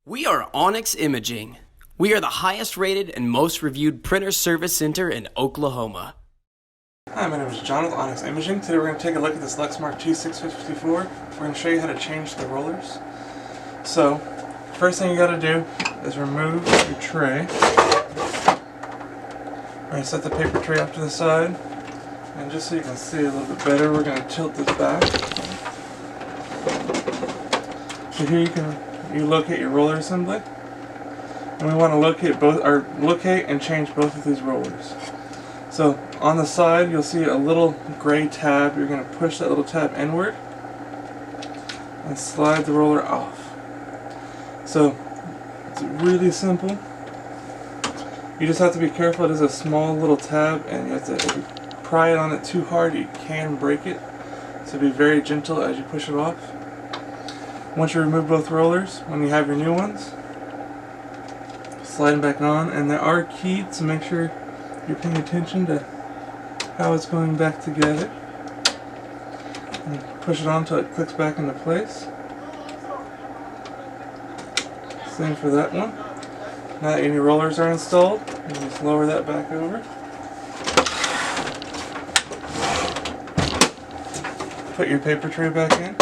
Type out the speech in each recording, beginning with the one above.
We are Onyx Imaging. We are the highest rated and most reviewed printer service center in Oklahoma. Hi, my name is John with Onyx Imaging. Today we're going to take a look at this Lexmark T654. We're going to show you how to change the rollers. So, first thing you got to do is remove your tray. We're going to set the paper tray up to the side. And just so you can see a little bit better, we're going to tilt this back. So here you locate your roller assembly. And we want to locate and change both of these rollers. So on the side you'll see a little gray tab. You're going to push that little tab inward and slide the roller off. So it's really simple. You just have to be careful. It is a small little tab and you have to, if you pry it on it too hard you can break it. So be very gentle as you push it off. Once you remove both rollers, when you have your new ones, slide them back on, and they are keyed, so make sure you're paying attention to how it's going back together. And push it on until it clicks back into place. Same for that one. Now that your rollers are installed, you just lower that back over. Put your paper tray back in.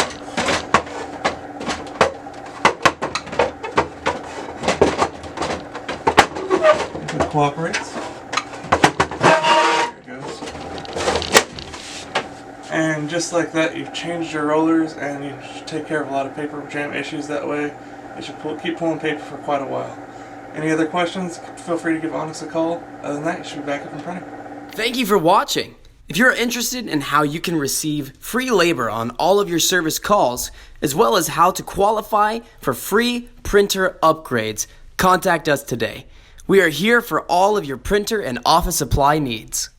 If it cooperates. There it goes. And just like that, you've changed your rollers and you should take care of a lot of paper jam issues that way. You should keep pulling paper for quite a while. Any other questions, feel free to give Onyx a call. Other than that, you should be back up and printing. Thank you for watching. If you're interested in how you can receive free labor on all of your service calls, as well as how to qualify for free printer upgrades, contact us today. We are here for all of your printer and office supply needs.